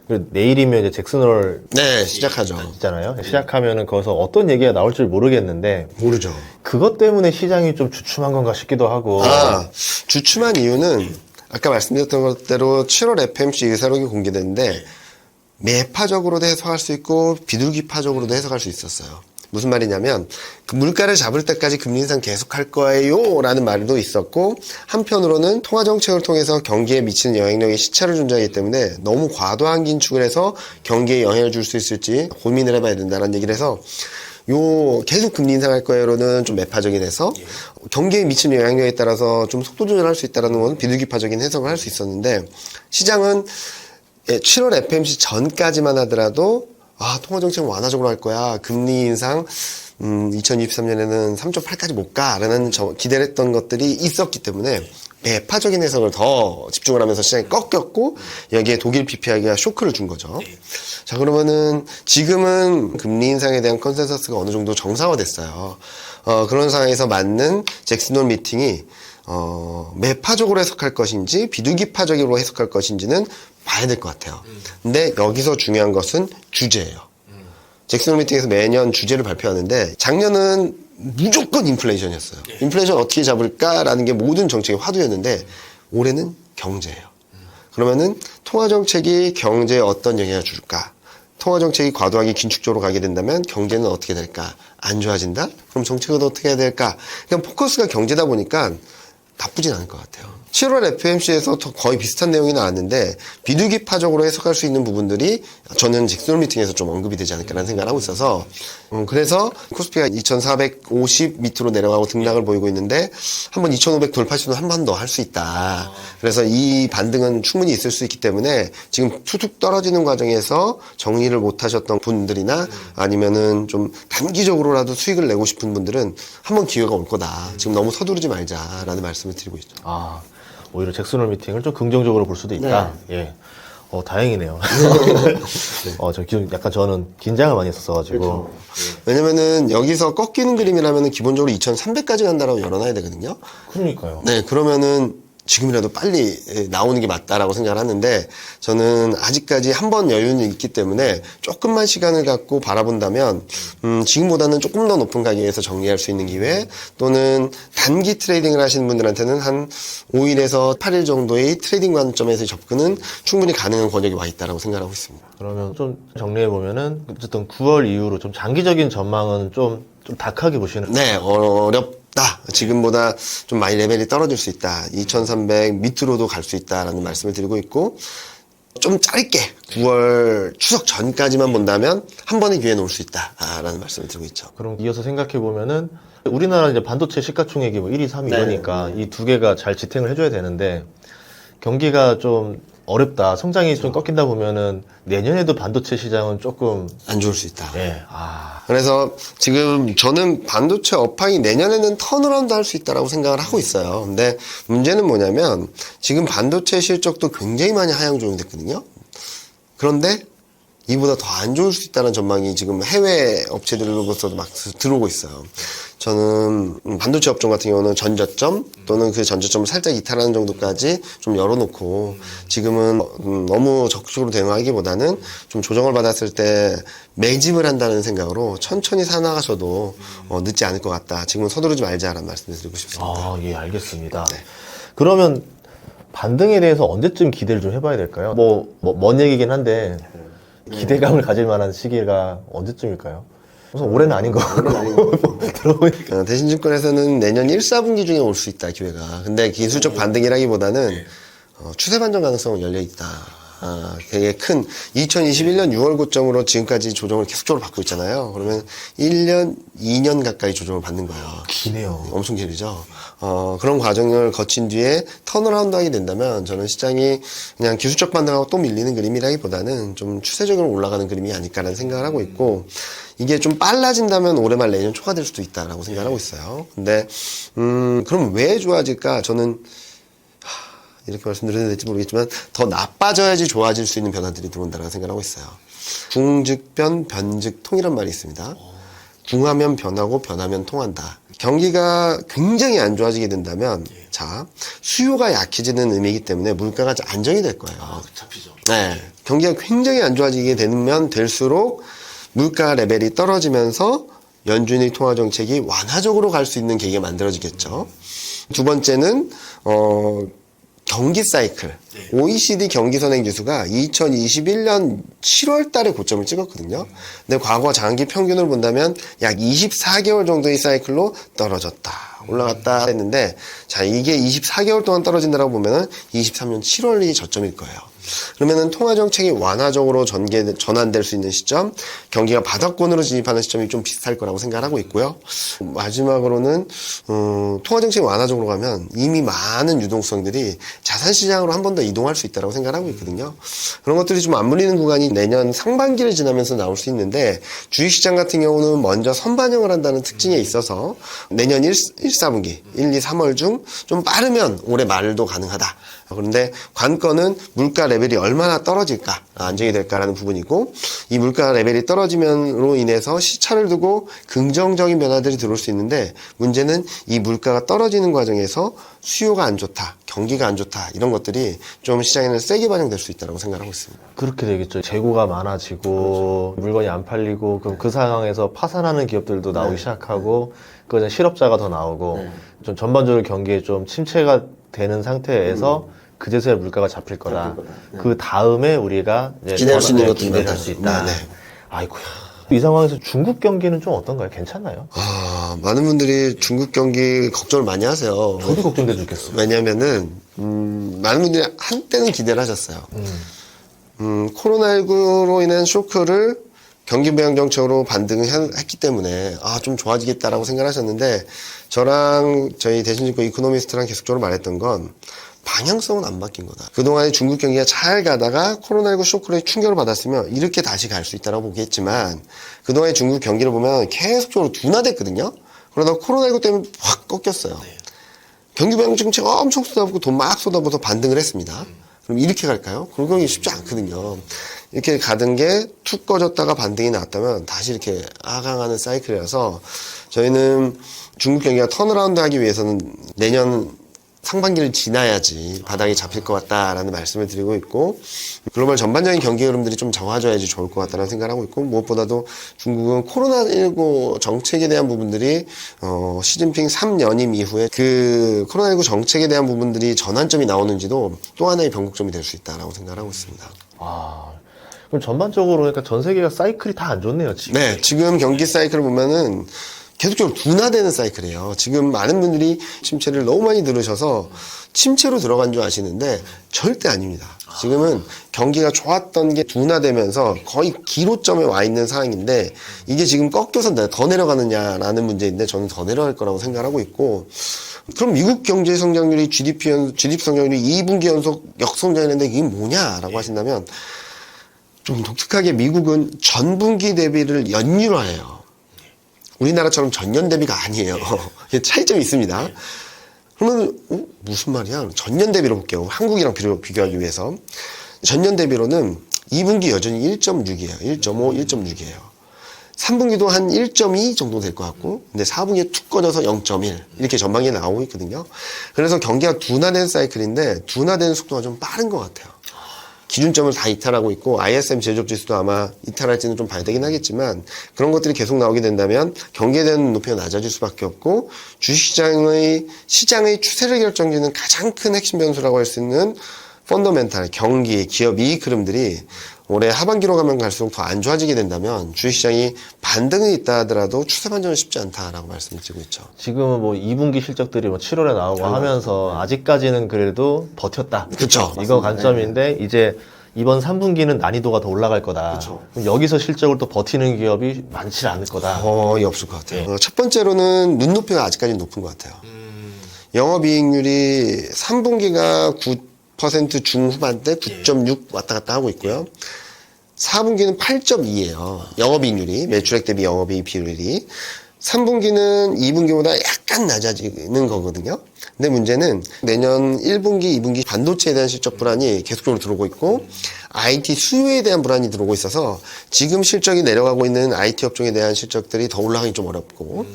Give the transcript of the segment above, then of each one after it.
내일이면 이제 잭슨홀 네, 시작하죠. 있잖아요. 시작하면은 거기서 어떤 얘기가 나올지 모르겠는데 모르죠. 그것 때문에 시장이 좀 주춤한 건가 싶기도 하고. 주춤한 이유는 아까 말씀드렸던 것대로 7월 FMC 의사록이 공개됐는데 매파적으로도 해석할 수 있고 비둘기파적으로도 해석할 수 있었어요. 무슨 말이냐면 그 물가를 잡을 때까지 금리 인상 계속할 거예요 라는 말도 있었고, 한편으로는 통화정책을 통해서 경기에 미치는 영향력이 시차를 존재하기 때문에 너무 과도한 긴축을 해서 경기에 영향을 줄 수 있을지 고민을 해봐야 된다는 얘기를 해서 계속 금리 인상할 거예요로는 좀 매파적인 해석, 경기에 미치는 영향력에 따라서 좀 속도 조절할 수 있다는 건 비둘기파적인 해석을 할 수 있었는데, 시장은 7월 FMC 전까지만 하더라도 통화정책 완화적으로 할 거야. 금리 인상 2023년에는 3.8까지 못 가라는 기대를 했던 것들이 있었기 때문에 매파적인 해석을 더 집중을 하면서 시장이 꺾였고, 여기에 독일 PPI가 쇼크를 준 거죠. 자, 그러면은 지금은 금리 인상에 대한 컨센서스가 어느 정도 정상화됐어요. 그런 상황에서 맞는 잭슨홀 미팅이 매파적으로 해석할 것인지 비둘기파적으로 해석할 것인지는 봐야 될 것 같아요. 근데 여기서 중요한 것은 주제예요. 잭슨홀 미팅에서 매년 주제를 발표하는데 작년은 무조건 인플레이션이었어요. 인플레이션 어떻게 잡을까라는 게 모든 정책의 화두였는데 올해는 경제예요. 그러면은 통화정책이 경제에 어떤 영향을 줄까? 통화정책이 과도하게 긴축적으로 가게 된다면 경제는 어떻게 될까? 안 좋아진다? 그럼 정책은 어떻게 해야 될까? 그냥 포커스가 경제다 보니까 나쁘진 않을 것 같아요. 7월 FMC에서 거의 비슷한 내용이 나왔는데 비둘기파적으로 해석할 수 있는 부분들이 저는 잭슨홀 미팅에서 좀 언급이 되지 않을까라는 생각을 하고 있어서, 그래서 코스피가 2450 밑으로 내려가고 등락을 보이고 있는데 한번 2500 돌파 시도는 한 번 더 할 수 있다. 그래서 이 반등은 충분히 있을 수 있기 때문에 지금 툭툭 떨어지는 과정에서 정리를 못 하셨던 분들이나 아니면은 좀 단기적으로라도 수익을 내고 싶은 분들은 한번 기회가 올 거다. 지금 너무 서두르지 말자라는 말씀을 드리고 있죠. 오히려 잭슨홀 미팅을 좀 긍정적으로 볼 수도 있다. 예. 다행이네요. 약간 저는 긴장을 많이 했었어가지고. 그렇죠. 왜냐면은 여기서 꺾이는 그림이라면은 기본적으로 2300까지 간다라고 열어놔야 되거든요. 그러니까요. 네, 그러면은 지금이라도 빨리 나오는 게 맞다라고 생각을 하는데, 저는 아직까지 한 번 여유는 있기 때문에 조금만 시간을 갖고 바라본다면 지금보다는 조금 더 높은 가격에서 정리할 수 있는 기회, 또는 단기 트레이딩을 하시는 분들한테는 한 5일에서 8일 정도의 트레이딩 관점에서 접근은 충분히 가능한 권역이 와 있다라고 생각하고 있습니다. 그러면 좀 정리해보면은 어쨌든 9월 이후로 좀 장기적인 전망은 좀 다크하게 보시는. 네, 어렵다. 지금보다 좀 많이 레벨이 떨어질 수 있다. 2300 밑으로도 갈 수 있다라는 말씀을 드리고 있고, 좀 짧게 9월 추석 전까지만 본다면 한 번의 기회는 올 수 있다라는 말씀을 드리고 있죠. 그럼 이어서 생각해보면은 우리나라 이제 반도체 시가총액이 뭐 1위, 3위 이러니까 이 두 개가 잘 지탱을 해줘야 되는데, 경기가 좀 어렵다, 성장이 좀 꺾인다 보면은 내년에도 반도체 시장은 조금 안 좋을 수 있다. 예. 그래서 지금 저는 반도체 업황이 내년에는 턴어라운드 할 수 있다라고 생각을 하고 있어요. 근데 문제는 뭐냐면 지금 반도체 실적도 굉장히 많이 하향 조정됐거든요. 그런데 이보다 더 안 좋을 수 있다는 전망이 지금 해외 업체들로부터도 막 들어오고 있어요. 저는 반도체 업종 같은 경우는 전저점 또는 그 전저점을 살짝 이탈하는 정도까지 좀 열어놓고, 지금은 너무 적극적으로 대응하기보다는 좀 조정을 받았을 때 매집을 한다는 생각으로 천천히 사나가셔도 늦지 않을 것 같다. 지금은 서두르지 말자라는 말씀을 드리고 싶습니다. 예, 알겠습니다. 네. 그러면 반등에 대해서 언제쯤 기대를 좀 해봐야 될까요? 먼 얘기긴 한데 기대감을 가질 만한 시기가 언제쯤일까요? 우선 올해는 아닌 것 같고 들어보니까 대신증권에서는 내년 1, 4분기 중에 올 수 있다, 기회가. 근데 기술적 반등이라기보다는 추세 반전 가능성은 열려 있다. 되게 큰 2021년 6월 고점으로 지금까지 조정을 계속적으로 받고 있잖아요. 그러면 1년, 2년 가까이 조정을 받는 거예요. 기네요. 엄청 길죠. 그런 과정을 거친 뒤에 턴어라운드 하게 된다면 저는 시장이 그냥 기술적 반등하고 또 밀리는 그림이라기보다는 좀 추세적으로 올라가는 그림이 아닐까라는 생각을 하고 있고, 이게 좀 빨라진다면 올해 말 내년 초가 될 수도 있다라고 생각을 하고 있어요. 근데 그럼 왜 좋아질까? 저는 이렇게 말씀드려야 될지 모르겠지만 더 나빠져야지 좋아질 수 있는 변화들이 들어온다고 생각하고 있어요. 궁즉변, 변즉통이란 말이 있습니다. 궁하면 변하고 변하면 통한다. 경기가 굉장히 안 좋아지게 된다면, 자, 수요가 약해지는 의미이기 때문에 물가가 안정이 될 거예요. 잡히죠. 네. 경기가 굉장히 안 좋아지게 되면 될수록 물가 레벨이 떨어지면서 연준의 통화 정책이 완화적으로 갈 수 있는 계기가 만들어지겠죠. 두 번째는, 경기 사이클. OECD 경기 선행 지수가 2021년 7월 달에 고점을 찍었거든요. 근데 과거 장기 평균을 본다면 약 24개월 정도의 사이클로 떨어졌다. 올라갔다 했는데, 자, 이게 24개월 동안 떨어진다라고 보면은 23년 7월이 저점일 거예요. 그러면은 통화정책이 완화적으로 전환될 수 있는 시점, 경기가 바닥권으로 진입하는 시점이 좀 비슷할 거라고 생각하고 있고요. 마지막으로는 통화정책이 완화적으로 가면 이미 많은 유동성들이 자산시장으로 한 번 더 이동할 수 있다고 생각하고 있거든요. 그런 것들이 좀 맞물리는 구간이 내년 상반기를 지나면서 나올 수 있는데, 주식시장 같은 경우는 먼저 선반영을 한다는 특징에 있어서 내년 1, 4분기, 1, 2, 3월 중 좀 빠르면 올해 말도 가능하다. 그런데 관건은 물가 레벨이 얼마나 떨어질까, 안정이 될까라는 부분이고, 이 물가 레벨이 떨어지면로 인해서 시차를 두고 긍정적인 변화들이 들어올 수 있는데, 문제는 이 물가가 떨어지는 과정에서 수요가 안 좋다, 경기가 안 좋다, 이런 것들이 좀 시장에는 세게 반영될 수 있다고 생각하고 있습니다. 그렇게 되겠죠. 재고가 많아지고 물건이 안 팔리고 그럼 그 상황에서 파산하는 기업들도 나오기 시작하고 그 실업자가 더 나오고 좀 전반적으로 경기에 좀 침체가 되는 상태에서 그제서야 물가가 잡힐 거다. 그 다음에 우리가 이제 기대할 수 있는 것들이 기대할 많다. 수 있다. 네. 아이고야. 이 상황에서 중국 경기는 좀 어떤가요? 괜찮나요? 많은 분들이 중국 경기 걱정을 많이 하세요. 저도 걱정돼 죽겠어. 왜냐면은, 많은 분들이 한때는 기대를 하셨어요. 코로나19로 인한 쇼크를 경기 부양 정책으로 반등을 했기 때문에, 좀 좋아지겠다라고 생각하셨는데, 저랑 저희 대신증권 이코노미스트랑 계속적으로 말했던 건, 방향성은 안 바뀐 거다. 그동안에 중국 경기가 잘 가다가 코로나19 쇼크로 충격을 받았으면 이렇게 다시 갈 수 있다고 보겠지만, 그동안에 중국 경기를 보면 계속적으로 둔화됐거든요. 그러다 코로나19 때문에 확 꺾였어요. 경기 부양 정책 엄청 쏟아붓고 돈 막 쏟아부어서 반등을 했습니다. 그럼 이렇게 갈까요? 그런 게 쉽지 않거든요. 이렇게 가던 게 툭 꺼졌다가 반등이 나왔다면 다시 이렇게 하강하는 사이클이라서, 저희는 중국 경기가 턴어라운드 하기 위해서는 내년 상반기를 지나야지 바닥이 잡힐 것 같다라는 말씀을 드리고 있고, 글로벌 전반적인 경기 흐름들이 좀 정화져야지 좋을 것 같다는 생각을 하고 있고, 무엇보다도 중국은 코로나19 정책에 대한 부분들이 시진핑 3연임 이후에 그 코로나19 정책에 대한 부분들이 전환점이 나오는지도 또 하나의 변곡점이 될 수 있다라고 생각을 하고 있습니다. 그럼 전반적으로 그러니까 전 세계가 사이클이 다 안 좋네요, 지금. 네, 지금 경기 사이클을 보면은 계속적으로 둔화되는 사이클이에요. 지금 많은 분들이 침체를 너무 많이 들으셔서 침체로 들어간 줄 아시는데 절대 아닙니다. 지금은 경기가 좋았던 게 둔화되면서 거의 기로점에 와 있는 상황인데, 이게 지금 꺾여서 더 내려가느냐라는 문제인데, 저는 더 내려갈 거라고 생각하고 있고, 그럼 미국 경제 성장률이 GDP 성장률이 2분기 연속 역성장했는데 이게 뭐냐라고 하신다면, 좀 독특하게 미국은 전분기 대비를 연율화해요. 우리나라처럼 전년 대비가 아니에요. 차이점이 있습니다. 그러면 무슨 말이야? 전년 대비로 볼게요. 한국이랑 비교하기 위해서. 전년 대비로는 2분기 여전히 1.6이에요. 1.5, 1.6이에요. 3분기도 한 1.2 정도 될 것 같고, 근데 4분기에 툭 꺼져서 0.1 이렇게 전반기에 나오고 있거든요. 그래서 경기가 둔화된 사이클인데, 둔화되는 속도가 좀 빠른 것 같아요. 기준점을 다 이탈하고 있고, ISM 제조업지수도 아마 이탈할지는 좀 봐야 되긴 하겠지만, 그런 것들이 계속 나오게 된다면 경기에 대한 높이가 낮아질 수밖에 없고, 주식시장의 추세를 결정짓는 가장 큰 핵심 변수라고 할 수 있는 펀더멘탈, 경기, 기업 이익 흐름들이 올해 하반기로 가면 갈수록 더 안 좋아지게 된다면 주식시장이 반등은 있다 하더라도 추세 반전은 쉽지 않다라고 말씀을 드리고 있죠. 지금은 뭐 2분기 실적들이 뭐 7월에 나오고 하면서 아직까지는 그래도 버텼다. 그쵸. 이거 관점인데 이제 이번 3분기는 난이도가 더 올라갈 거다. 그럼 여기서 실적을 또 버티는 기업이 많지 않을 거다. 거의 없을 것 같아요. 첫 번째로는 눈높이가 아직까지 높은 것 같아요. 영업이익률이 3분기가 9% 중후반대 9.6 왔다 갔다 하고 있고요. 4분기는 8.2예요. 영업이익률이, 매출액 대비 영업이익 비율이. 3분기는 2분기보다 약간 낮아지는 거거든요. 근데 문제는 내년 1분기, 2분기 반도체에 대한 실적 불안이 계속적으로 들어오고 있고, IT 수요에 대한 불안이 들어오고 있어서 지금 실적이 내려가고 있는 IT 업종에 대한 실적들이 더 올라가기 좀 어렵고,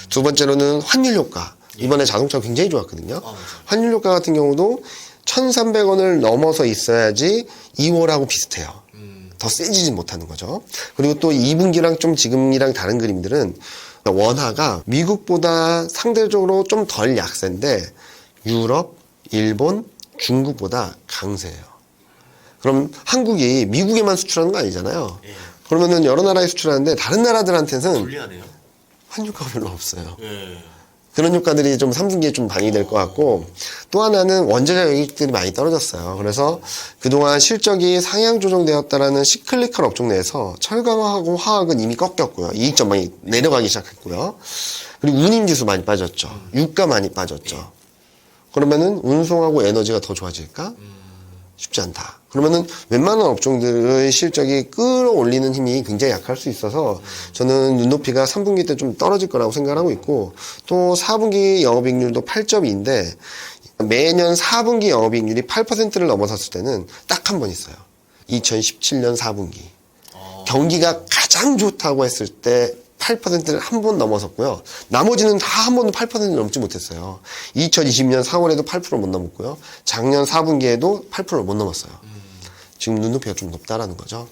두 번째로는 환율 효과. 이번에 자동차 굉장히 좋았거든요. 환율 효과 같은 경우도 1,300원을 넘어서 있어야지 2월하고 비슷해요. 더 세지진 못하는 거죠. 그리고 또 2분기랑 좀 지금이랑 다른 그림들은 원화가 미국보다 상대적으로 좀 덜 약세인데 유럽, 일본, 중국보다 강세예요. 그럼 한국이 미국에만 수출하는 거 아니잖아요. 예. 그러면은 여러 나라에 수출하는데 다른 나라들한테는 불리하네요. 환율가 별로 없어요. 예. 그런 효과들이 좀 3분기에 좀 반영이 될 것 같고, 또 하나는 원재료 영역들이 많이 떨어졌어요. 그래서 그동안 실적이 상향 조정되었다라는 시클리컬 업종 내에서 철강하고 화학은 이미 꺾였고요. 이익 전망이 내려가기 시작했고요. 그리고 운임지수 많이 빠졌죠. 유가 많이 빠졌죠. 그러면은 운송하고 에너지가 더 좋아질까? 쉽지 않다. 그러면은 웬만한 업종들의 실적이 끌어올리는 힘이 굉장히 약할 수 있어서 저는 눈높이가 3분기 때 좀 떨어질 거라고 생각하고 있고, 또 4분기 영업이익률도 8.2인데 매년 4분기 영업이익률이 8%를 넘어섰을 때는 딱 한 번 있어요. 2017년 4분기. 경기가 가장 좋다고 했을 때 8%를 한 번 넘어섰고요. 나머지는 다 한 번도 8% 넘지 못했어요. 2020년 4월에도 8%못 넘었고요. 작년 4분기에도 8%를 못 넘었어요. 지금 눈높이가 좀 높다라는 거죠.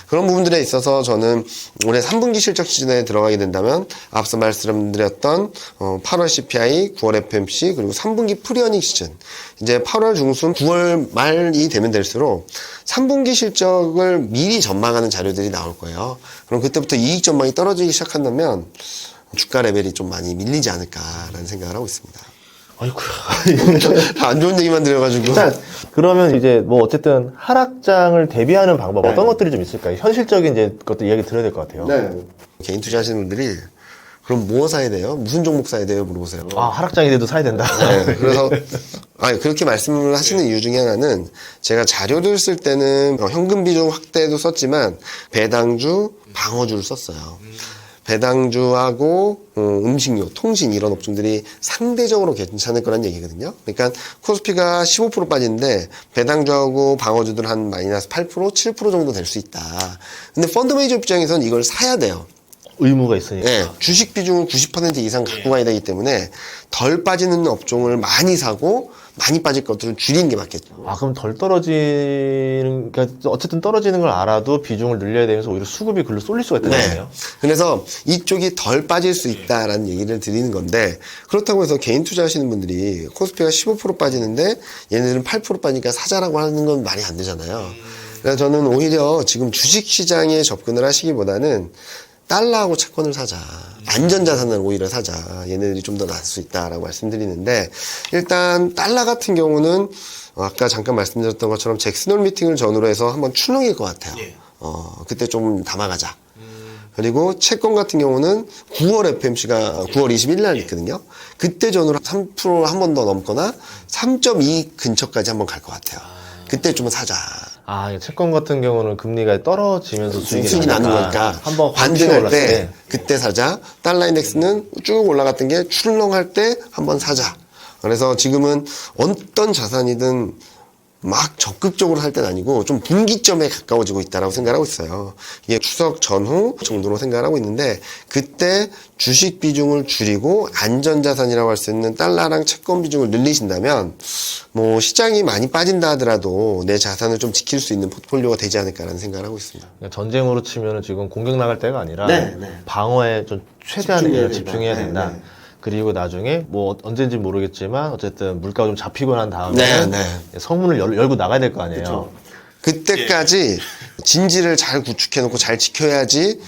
그런 부분들에 있어서 저는 올해 3분기 실적 시즌에 들어가게 된다면 앞서 말씀드렸던 8월 CPI, 9월 FMC, 그리고 3분기 프리어닝 시즌, 이제 8월 중순, 9월 말이 되면 될수록 3분기 실적을 미리 전망하는 자료들이 나올 거예요. 그럼 그때부터 이익 전망이 떨어지기 시작한다면 주가 레벨이 좀 많이 밀리지 않을까라는 생각을 하고 있습니다. 아이고야. 다 안 좋은 얘기만 드려가지고. 자, 그러면 이제 뭐 어쨌든 하락장을 대비하는 방법 어떤 것들이 좀 있을까요? 현실적인 이제 것들 이야기 들어야 될 것 같아요. 네. 개인 투자하시는 분들이 그럼 뭐 사야 돼요? 무슨 종목 사야 돼요? 물어보세요. 아, 하락장이 돼도 사야 된다. 네, 그래서 그렇게 말씀을 하시는 이유 중에 하나는 제가 자료를 쓸 때는 현금 비중 확대도 썼지만 배당주, 방어주를 썼어요. 배당주하고 음식료, 통신 이런 업종들이 상대적으로 괜찮을 거란 얘기거든요. 그러니까 코스피가 15% 빠지는데 배당주하고 방어주들 한 마이너스 8%, 7% 정도 될 수 있다. 근데 펀드 매니저 입장에서는 이걸 사야 돼요. 의무가 있으니까. 네, 주식 비중을 90% 이상 갖고 가야 되기 때문에 덜 빠지는 업종을 많이 사고 많이 빠질 것들을 줄이는 게 맞겠죠. 아, 그럼 덜 떨어지는, 그러니까 어쨌든 떨어지는 걸 알아도 비중을 늘려야 되면서 오히려 수급이 글로 쏠릴 수가 있다는 거네요. 그래서 이쪽이 덜 빠질 수 있다라는 얘기를 드리는 건데, 그렇다고 해서 개인 투자하시는 분들이 코스피가 15% 빠지는데 얘네들은 8% 빠지니까 사자라고 하는 건 말이 안 되잖아요. 그래서 저는 오히려 지금 주식 시장에 접근을 하시기보다는 달러하고 채권을 사자. 안전자산을 오히려 사자. 얘네들이 좀 더 나을 수 있다라고 말씀드리는데, 일단 달러 같은 경우는 아까 잠깐 말씀드렸던 것처럼 잭슨홀 미팅을 전후로 해서 한번 출렁일 것 같아요. 예. 그때 좀 담아가자. 그리고 채권 같은 경우는 9월 FMC가 9월 21일 날 있거든요. 그때 전후로 3% 한 번 더 넘거나 3.2 근처까지 한번 갈 것 같아요. 그때 좀 사자. 아, 이 채권 같은 경우는 금리가 떨어지면서 수익이 나는 거니까 한번 반등할 때 그때 사자. 달러 인덱스는 쭉 올라갔던 게 출렁할 때 한번 사자. 그래서 지금은 어떤 자산이든 막 적극적으로 할 때는 아니고 좀 분기점에 가까워지고 있다라고 생각하고 있어요. 이게 추석 전후 정도로 생각하고 있는데, 그때 주식 비중을 줄이고 안전자산이라고 할 수 있는 달러랑 채권 비중을 늘리신다면 뭐 시장이 많이 빠진다 하더라도 내 자산을 좀 지킬 수 있는 포트폴리오가 되지 않을까라는 생각을 하고 있습니다. 그러니까 전쟁으로 치면은 지금 공격 나갈 때가 아니라 네, 네. 방어에 좀 최대한 집중해야 된다. 된다. 네, 네. 그리고 나중에 뭐 언제인지 모르겠지만 어쨌든 물가가 좀 잡히고 난 다음에 네, 네. 성문을 열고 나가야 될 거 아니에요. 그때까지 진지를 잘 구축해놓고 잘 지켜야지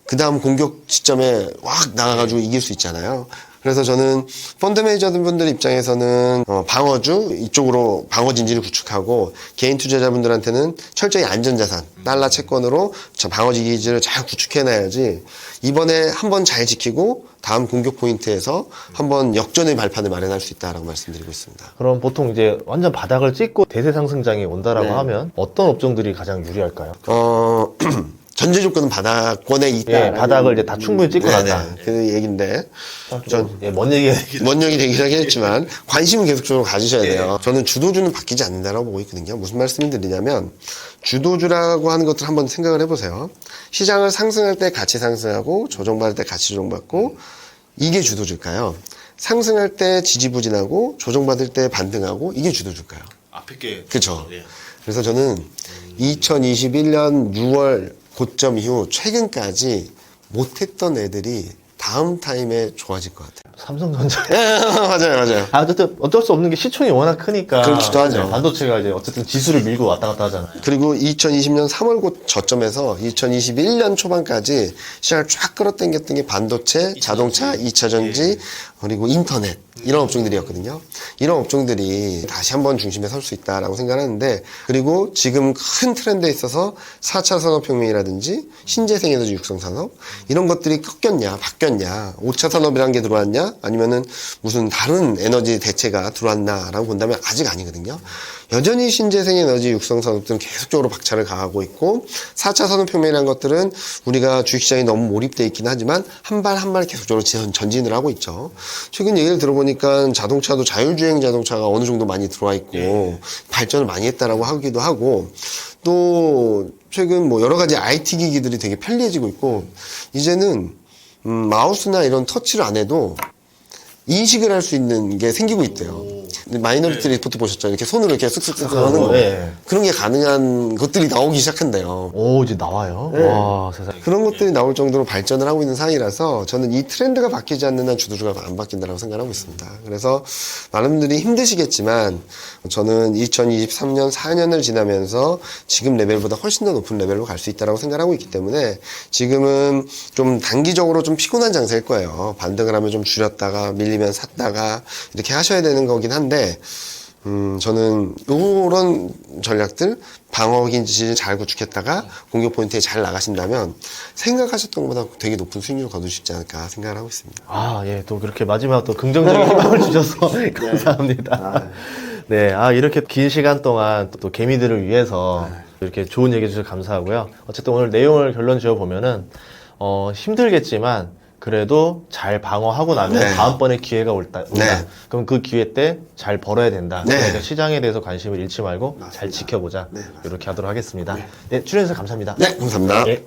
그 다음 공격 시점에 확 나가가지고 이길 수 있잖아요. 그래서 저는 펀드 매니저분들 입장에서는 방어주 이쪽으로 방어 진지를 구축하고, 개인 투자자분들한테는 철저히 안전자산 달러 채권으로 방어 기지를 잘 구축해놔야지 이번에 한번 잘 지키고 다음 공격 포인트에서 한번 역전의 발판을 마련할 수 있다라고 말씀드리고 있습니다. 그럼 보통 이제 완전 바닥을 찍고 대세 상승장이 온다라고 네. 하면 어떤 업종들이 가장 유리할까요? 전제 조건은 바닥권에 있다. 예, 바닥을 이제 다 충분히 찍고 난다. 그 얘기인데 먼 얘기. 먼 얘기 되긴 하겠지만 관심은 계속적으로 가지셔야 돼요. 저는 주도주는 바뀌지 않는다라고 보고 있거든요. 무슨 말씀을 드리냐면, 주도주라고 하는 것들 한번 생각을 해보세요. 시장을 상승할 때 같이 상승하고 조정받을 때 같이 조정받고 이게 주도줄까요? 상승할 때 지지부진하고 조정받을 때 반등하고 이게 주도줄까요? 앞에 게 그렇죠. 그래서 저는 2021년 6월 고점 이후 최근까지 못했던 애들이 다음 타임에 좋아질 것 같아요. 삼성전자. 맞아요. 어쨌든 어쩔 수 없는 게 시총이 워낙 크니까. 그렇기도 하죠. 반도체가 이제 어쨌든 지수를 밀고 왔다 갔다 하잖아요. 그리고 2020년 3월 저점에서 2021년 초반까지 시장을 쫙 끌어당겼던 게 반도체, 자동차, 2차 전지, 그리고 인터넷 이런 업종들이었거든요. 이런 업종들이 다시 한번 중심에 설 수 있다라고 생각하는데, 그리고 지금 큰 트렌드에 있어서 4차 산업혁명이라든지 신재생 에너지 육성 산업 이런 것들이 꺾였냐 바뀌었냐, 5차 산업이라는 게 들어왔냐 아니면은 무슨 다른 에너지 대체가 들어왔나라고 본다면 아직 아니거든요. 여전히 신재생 에너지 육성 산업들은 계속적으로 박차를 가하고 있고, 4차 산업혁명이라는 것들은 우리가 주식시장에 너무 몰입돼 있긴 하지만 한 발 한 발 계속적으로 전진을 하고 있죠. 최근 얘기를 들어보니까 자동차도 자율주행 자동차가 어느 정도 많이 들어와 있고 발전을 많이 했다라고 하기도 하고, 또 최근 뭐 여러 가지 IT 기기들이 되게 편리해지고 있고, 이제는 마우스나 이런 터치를 안 해도 인식을 할 수 있는 게 생기고 있대요. 마이너리티 리포트 보셨죠? 이렇게 손으로 이렇게 쓱쓱쓱 하는 거. 네. 그런 게 가능한 것들이 나오기 시작한대요. 오, 이제 나와요? 네. 와, 세상에. 그런 것들이 나올 정도로 발전을 하고 있는 사이라서 저는 이 트렌드가 바뀌지 않는 한 주도주가 안 바뀐다고 생각하고 있습니다. 그래서 많은 분들이 힘드시겠지만 저는 2023년 4년을 지나면서 지금 레벨보다 훨씬 더 높은 레벨로 갈 수 있다고 생각하고 있기 때문에 지금은 좀 단기적으로 좀 피곤한 장세일 거예요. 반등을 하면 좀 줄였다가 밀리면 샀다가 이렇게 하셔야 되는 거긴 한데, 저는 요런 전략들, 방어긴 지지를 잘 구축했다가 공격 포인트에 잘 나가신다면 생각하셨던 것보다 되게 높은 수익률을 거두실 수 있지 않을까 생각을 하고 있습니다. 아, 예, 또 그렇게 마지막 또 긍정적인 희망을 주셔서 감사합니다. 네, 이렇게 긴 시간 동안 또 개미들을 위해서 이렇게 좋은 얘기 해주셔서 감사하고요. 어쨌든 오늘 내용을 결론 지어 보면은, 힘들겠지만, 그래도 잘 방어하고 나면 네. 다음번에 기회가 온다. 네. 그럼 그 기회 때 잘 벌어야 된다. 네. 그러니까 시장에 대해서 관심을 잃지 말고 맞습니다. 잘 지켜보자. 네, 이렇게 하도록 하겠습니다. 네, 출연해주셔서 감사합니다. 네, 감사합니다. 예.